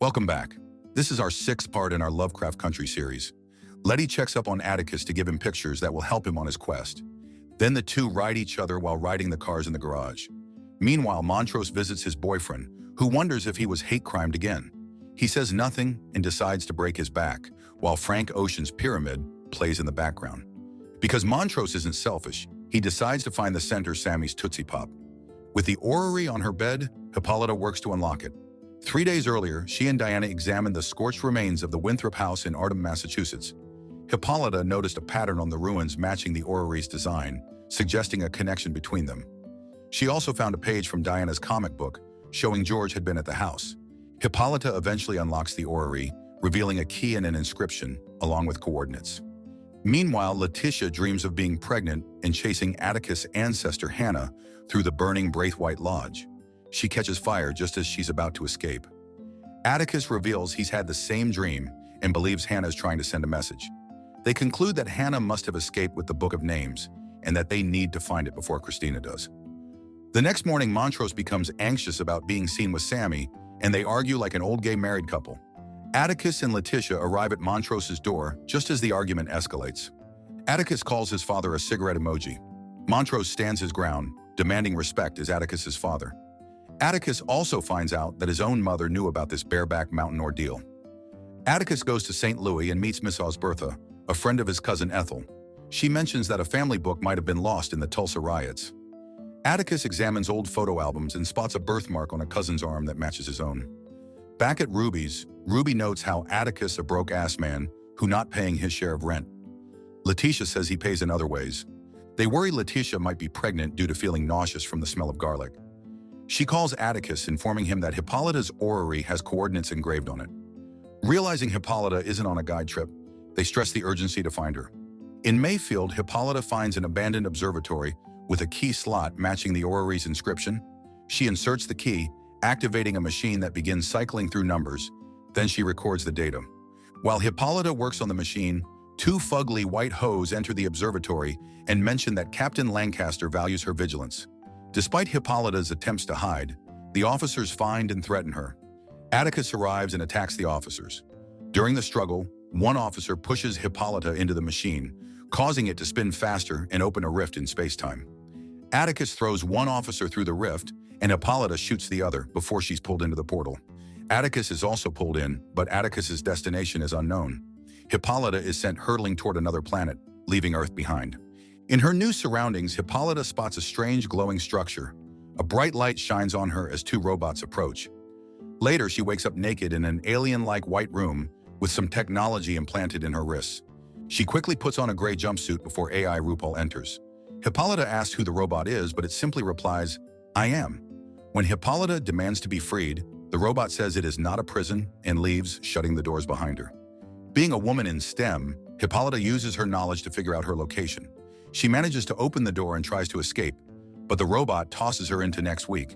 Welcome back. This is our sixth part in our Lovecraft Country series. Letty checks up on Atticus to give him pictures that will help him on his quest. Then the two ride each other while riding the cars in the garage. Meanwhile, Montrose visits his boyfriend, who wonders if he was hate-crimed again. He says nothing and decides to break his back, while Frank Ocean's Pyramid plays in the background. Because Montrose isn't selfish, he decides to find the center Sammy's Tootsie Pop. With the orrery on her bed, Hippolita works to unlock it. 3 days earlier, she and Diana examined the scorched remains of the Winthrop house in Arden, Massachusetts. Hippolita noticed a pattern on the ruins matching the orrery's design, suggesting a connection between them. She also found a page from Diana's comic book, showing George had been at the house. Hippolita eventually unlocks the orrery, revealing a key and an inscription, along with coordinates. Meanwhile, Letitia dreams of being pregnant and chasing Atticus' ancestor Hannah through the burning Braithwaite Lodge. She catches fire just as she's about to escape. Atticus reveals he's had the same dream and believes Hannah is trying to send a message. They conclude that Hannah must have escaped with the Book of Names and that they need to find it before Christina does. The next morning, Montrose becomes anxious about being seen with Sammy, and they argue like an old gay married couple. Atticus and Letitia arrive at Montrose's door just as the argument escalates. Atticus calls his father a cigarette emoji. Montrose stands his ground, demanding respect as Atticus's father. Atticus also finds out that his own mother knew about this bareback mountain ordeal. Atticus goes to St. Louis and meets Miss Osbertha, a friend of his cousin Ethel. She mentions that a family book might have been lost in the Tulsa riots. Atticus examines old photo albums and spots a birthmark on a cousin's arm that matches his own. Back at Ruby's, Ruby notes how Atticus, a broke-ass man, who not paying his share of rent. Letitia says he pays in other ways. They worry Letitia might be pregnant due to feeling nauseous from the smell of garlic. She calls Atticus, informing him that Hippolita's orrery has coordinates engraved on it. Realizing Hippolita isn't on a guide trip, they stress the urgency to find her. In Mayfield, Hippolita finds an abandoned observatory with a key slot matching the orrery's inscription. She inserts the key, activating a machine that begins cycling through numbers. Then she records the data. While Hippolita works on the machine, two fugly white hoes enter the observatory and mention that Captain Lancaster values her vigilance. Despite Hippolita's attempts to hide, the officers find and threaten her. Atticus arrives and attacks the officers. During the struggle, one officer pushes Hippolita into the machine, causing it to spin faster and open a rift in space-time. Atticus throws one officer through the rift, and Hippolita shoots the other before she's pulled into the portal. Atticus is also pulled in, but Atticus's destination is unknown. Hippolita is sent hurtling toward another planet, leaving Earth behind. In her new surroundings, Hippolita spots a strange glowing structure. A bright light shines on her as two robots approach. Later, she wakes up naked in an alien-like white room with some technology implanted in her wrists. She quickly puts on a gray jumpsuit before AI RuPaul enters. Hippolita asks who the robot is, but it simply replies, "I am." When Hippolita demands to be freed, the robot says it is not a prison and leaves, shutting the doors behind her. Being a woman in STEM, Hippolita uses her knowledge to figure out her location. She manages to open the door and tries to escape, but the robot tosses her into next week.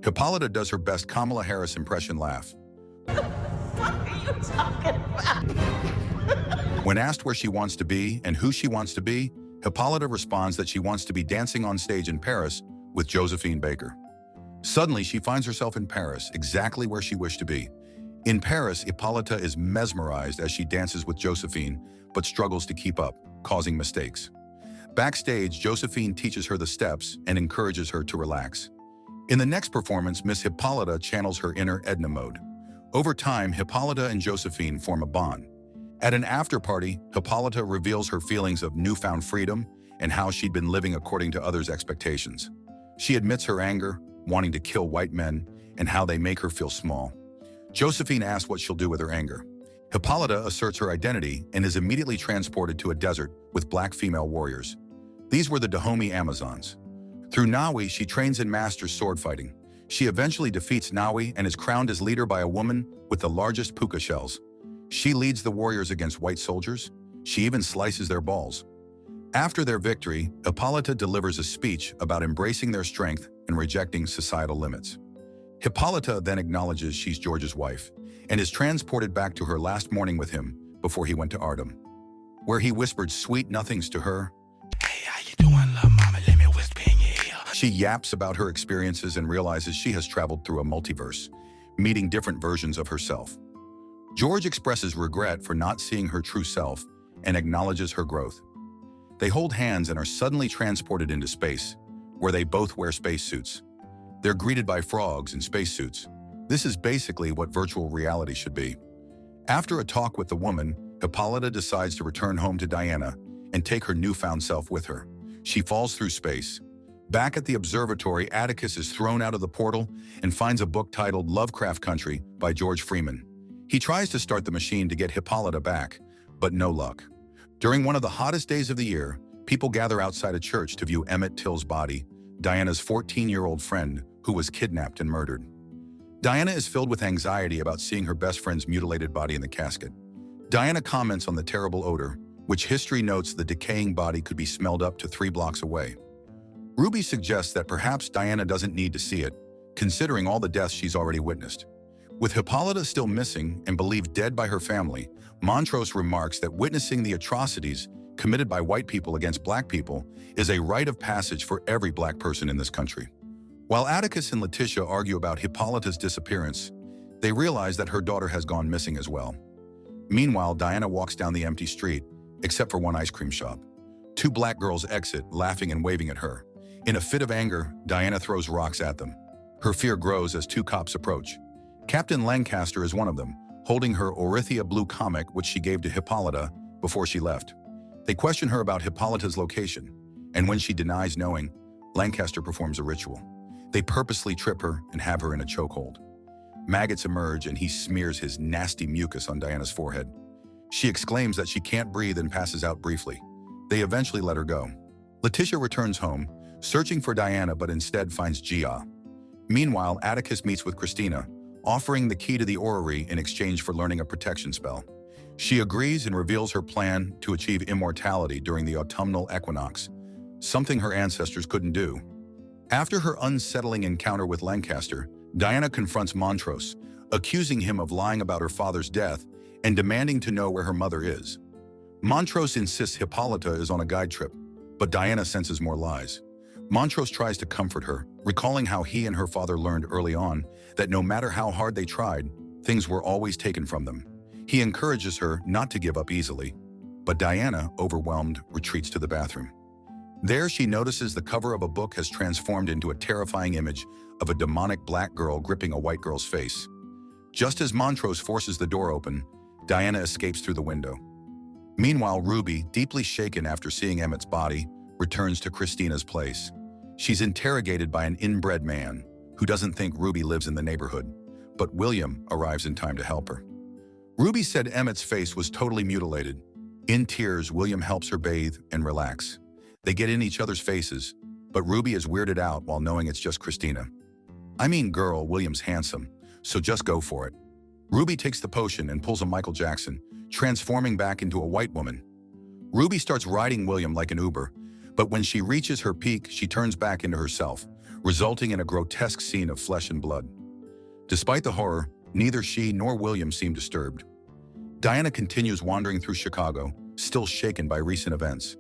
Hippolita does her best Kamala Harris impression laugh. What are you talking about? When asked where she wants to be and who she wants to be, Hippolita responds that she wants to be dancing on stage in Paris with Josephine Baker. Suddenly, she finds herself in Paris, exactly where she wished to be. In Paris, Hippolita is mesmerized as she dances with Josephine, but struggles to keep up, causing mistakes. Backstage, Josephine teaches her the steps and encourages her to relax. In the next performance, Miss Hippolita channels her inner Edna mode. Over time, Hippolita and Josephine form a bond. At an after-party, Hippolita reveals her feelings of newfound freedom and how she'd been living according to others' expectations. She admits her anger, wanting to kill white men, and how they make her feel small. Josephine asks what she'll do with her anger. Hippolita asserts her identity and is immediately transported to a desert with black female warriors. These were the Dahomey Amazons. Through Nawi, she trains and masters sword fighting. She eventually defeats Nawi and is crowned as leader by a woman with the largest puka shells. She leads the warriors against white soldiers. She even slices their balls. After their victory, Hippolita delivers a speech about embracing their strength and rejecting societal limits. Hippolita then acknowledges she's George's wife and is transported back to her last morning with him before he went to Arden, where he whispered sweet nothings to her. Hey, how you doing, love mama? Let me whisper in your ear. She yaps about her experiences and realizes she has traveled through a multiverse, meeting different versions of herself. George expresses regret for not seeing her true self and acknowledges her growth. They hold hands and are suddenly transported into space, where they both wear spacesuits. They're greeted by frogs in spacesuits. This is basically what virtual reality should be. After a talk with the woman, Hippolita decides to return home to Diana and take her newfound self with her. She falls through space. Back at the observatory, Atticus is thrown out of the portal and finds a book titled Lovecraft Country by George Freeman. He tries to start the machine to get Hippolita back, but no luck. During one of the hottest days of the year, people gather outside a church to view Emmett Till's body, Diana's 14-year-old friend who was kidnapped and murdered. Diana is filled with anxiety about seeing her best friend's mutilated body in the casket. Diana comments on the terrible odor, which history notes the decaying body could be smelled up to 3 blocks away. Ruby suggests that perhaps Diana doesn't need to see it, considering all the deaths she's already witnessed. With Hippolita still missing and believed dead by her family, Montrose remarks that witnessing the atrocities committed by white people against black people is a rite of passage for every black person in this country. While Atticus and Letitia argue about Hippolita's disappearance, they realize that her daughter has gone missing as well. Meanwhile, Diana walks down the empty street, except for one ice cream shop. 2 black girls exit, laughing and waving at her. In a fit of anger, Diana throws rocks at them. Her fear grows as 2 cops approach. Captain Lancaster is one of them, holding her Orithia blue comic which she gave to Hippolita before she left. They question her about Hippolita's location, and when she denies knowing, Lancaster performs a ritual. They purposely trip her and have her in a chokehold. Maggots emerge and he smears his nasty mucus on Diana's forehead. She exclaims that she can't breathe and passes out briefly. They eventually let her go. Letitia returns home, searching for Diana but instead finds Gia. Meanwhile, Atticus meets with Christina, offering the key to the orrery in exchange for learning a protection spell. She agrees and reveals her plan to achieve immortality during the autumnal equinox, something her ancestors couldn't do. After her unsettling encounter with Lancaster, Diana confronts Montrose, accusing him of lying about her father's death and demanding to know where her mother is. Montrose insists Hippolita is on a guide trip, but Diana senses more lies. Montrose tries to comfort her, recalling how he and her father learned early on that no matter how hard they tried, things were always taken from them. He encourages her not to give up easily, but Diana, overwhelmed, retreats to the bathroom. There she notices the cover of a book has transformed into a terrifying image of a demonic black girl gripping a white girl's face. Just as Montrose forces the door open, Diana escapes through the window. Meanwhile, Ruby, deeply shaken after seeing Emmett's body, returns to Christina's place. She's interrogated by an inbred man who doesn't think Ruby lives in the neighborhood, but William arrives in time to help her. Ruby said Emmett's face was totally mutilated. In tears, William helps her bathe and relax. They get in each other's faces, but Ruby is weirded out while knowing it's just Christina. I mean, girl, William's handsome, so just go for it. Ruby takes the potion and pulls a Michael Jackson, transforming back into a white woman. Ruby starts riding William like an Uber, but when she reaches her peak, she turns back into herself, resulting in a grotesque scene of flesh and blood. Despite the horror, neither she nor William seem disturbed. Diana continues wandering through Chicago, still shaken by recent events.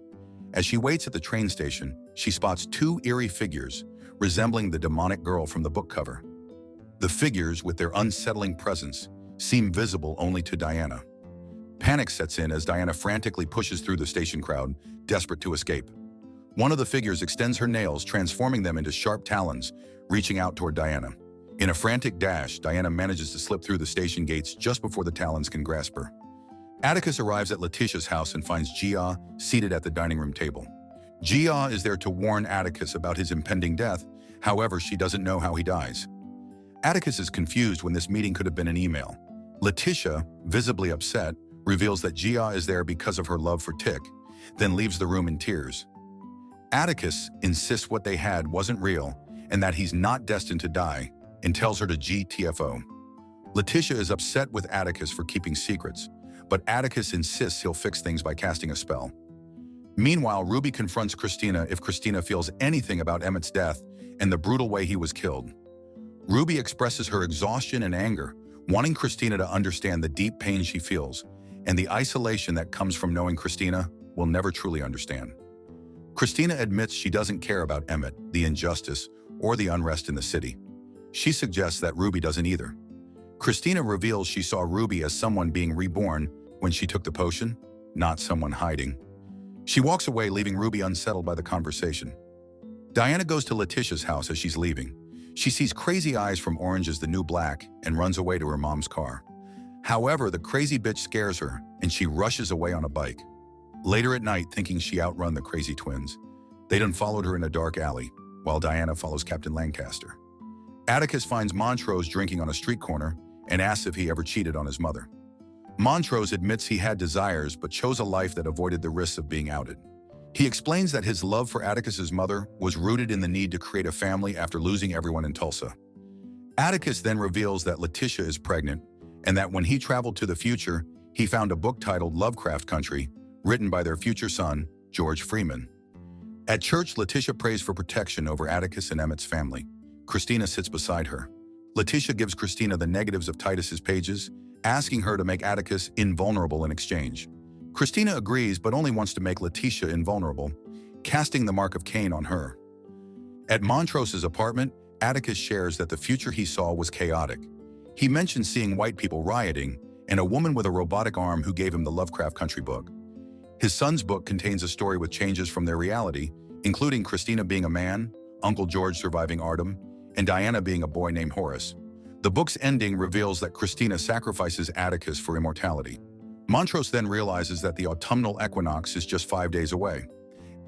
As she waits at the train station, she spots 2 eerie figures resembling the demonic girl from the book cover. The figures, with their unsettling presence, seem visible only to Diana. Panic sets in as Diana frantically pushes through the station crowd, desperate to escape. One of the figures extends her nails, transforming them into sharp talons, reaching out toward Diana. In a frantic dash, Diana manages to slip through the station gates just before the talons can grasp her. Atticus arrives at Letitia's house and finds Gia seated at the dining room table. Gia is there to warn Atticus about his impending death, however, she doesn't know how he dies. Atticus is confused when this meeting could have been an email. Letitia, visibly upset, reveals that Gia is there because of her love for Tick, then leaves the room in tears. Atticus insists what they had wasn't real and that he's not destined to die, and tells her to GTFO. Letitia is upset with Atticus for keeping secrets, but Atticus insists he'll fix things by casting a spell. Meanwhile, Ruby confronts Christina if Christina feels anything about Emmett's death and the brutal way he was killed. Ruby expresses her exhaustion and anger, wanting Christina to understand the deep pain she feels and the isolation that comes from knowing Christina will never truly understand. Christina admits she doesn't care about Emmett, the injustice, or the unrest in the city. She suggests that Ruby doesn't either. Christina reveals she saw Ruby as someone being reborn when she took the potion, not someone hiding. She walks away, leaving Ruby unsettled by the conversation. Diana goes to Letitia's house as she's leaving. She sees crazy eyes from Orange is the New Black and runs away to her mom's car. However, the crazy bitch scares her and she rushes away on a bike. Later at night, thinking she outrun the crazy twins, they done followed her in a dark alley, while Diana follows Captain Lancaster. Atticus finds Montrose drinking on a street corner and asks if he ever cheated on his mother. Montrose admits he had desires but chose a life that avoided the risks of being outed. He explains that his love for Atticus's mother was rooted in the need to create a family after losing everyone in Tulsa. Atticus then reveals that Letitia is pregnant and that when he traveled to the future, he found a book titled Lovecraft Country, written by their future son, George Freeman. At church, Letitia prays for protection over Atticus and Emmett's family. Christina sits beside her. Letitia gives Christina the negatives of Titus's pages, asking her to make Atticus invulnerable in exchange. Christina agrees, but only wants to make Letitia invulnerable, casting the mark of Cain on her. At Montrose's apartment, Atticus shares that the future he saw was chaotic. He mentions seeing white people rioting and a woman with a robotic arm who gave him the Lovecraft Country book. His son's book contains a story with changes from their reality, including Christina being a man, Uncle George surviving Artem, and Diana being a boy named Horace. The book's ending reveals that Christina sacrifices Atticus for immortality. Montrose then realizes that the autumnal equinox is just 5 days away.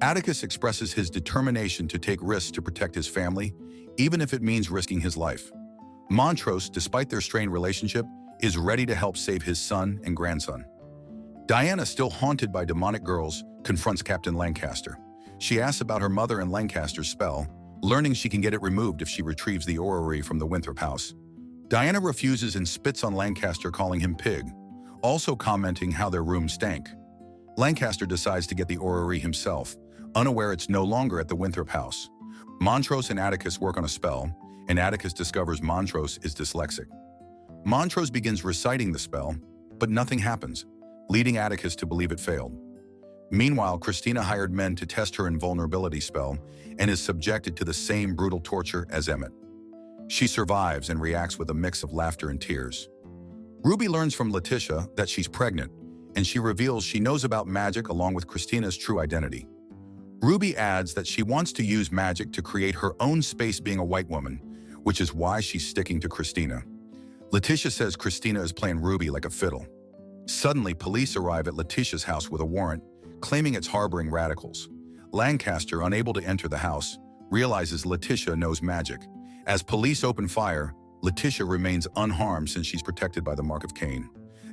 Atticus expresses his determination to take risks to protect his family, even if it means risking his life. Montrose, despite their strained relationship, is ready to help save his son and grandson. Diana, still haunted by demonic girls, confronts Captain Lancaster. She asks about her mother and Lancaster's spell, learning she can get it removed if she retrieves the orrery from the Winthrop house. Diana refuses and spits on Lancaster, calling him pig, also commenting how their room stank. Lancaster decides to get the orrery himself, unaware it's no longer at the Winthrop house. Montrose and Atticus work on a spell, and Atticus discovers Montrose is dyslexic. Montrose begins reciting the spell, but nothing happens, leading Atticus to believe it failed. Meanwhile, Christina hired men to test her invulnerability spell and is subjected to the same brutal torture as Emmett. She survives and reacts with a mix of laughter and tears. Ruby learns from Letitia that she's pregnant, and she reveals she knows about magic along with Christina's true identity. Ruby adds that she wants to use magic to create her own space being a white woman, which is why she's sticking to Christina. Letitia says Christina is playing Ruby like a fiddle. Suddenly, police arrive at Letitia's house with a warrant, claiming it's harboring radicals. Lancaster, unable to enter the house, realizes Letitia knows magic. As police open fire, Letitia remains unharmed since she's protected by the mark of Cain.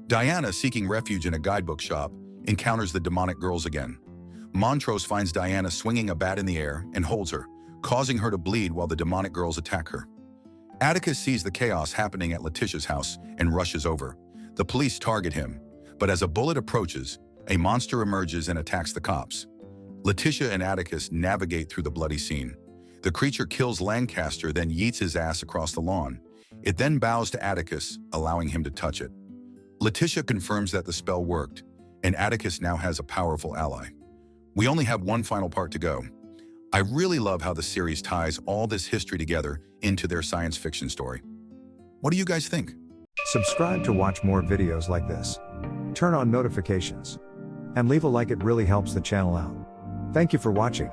Diana, seeking refuge in a guidebook shop, encounters the demonic girls again. Montrose finds Diana swinging a bat in the air and holds her, causing her to bleed while the demonic girls attack her. Atticus sees the chaos happening at Letitia's house and rushes over. The police target him, but as a bullet approaches, a monster emerges and attacks the cops. Letitia and Atticus navigate through the bloody scene. The creature kills Lancaster, then yeets his ass across the lawn. It then bows to Atticus, allowing him to touch it. Letitia confirms that the spell worked, and Atticus now has a powerful ally. We only have one final part to go. I really love how the series ties all this history together into their science fiction story. What do you guys think? Subscribe to watch more videos like this. Turn on notifications. And leave a like, it really helps the channel out. Thank you for watching.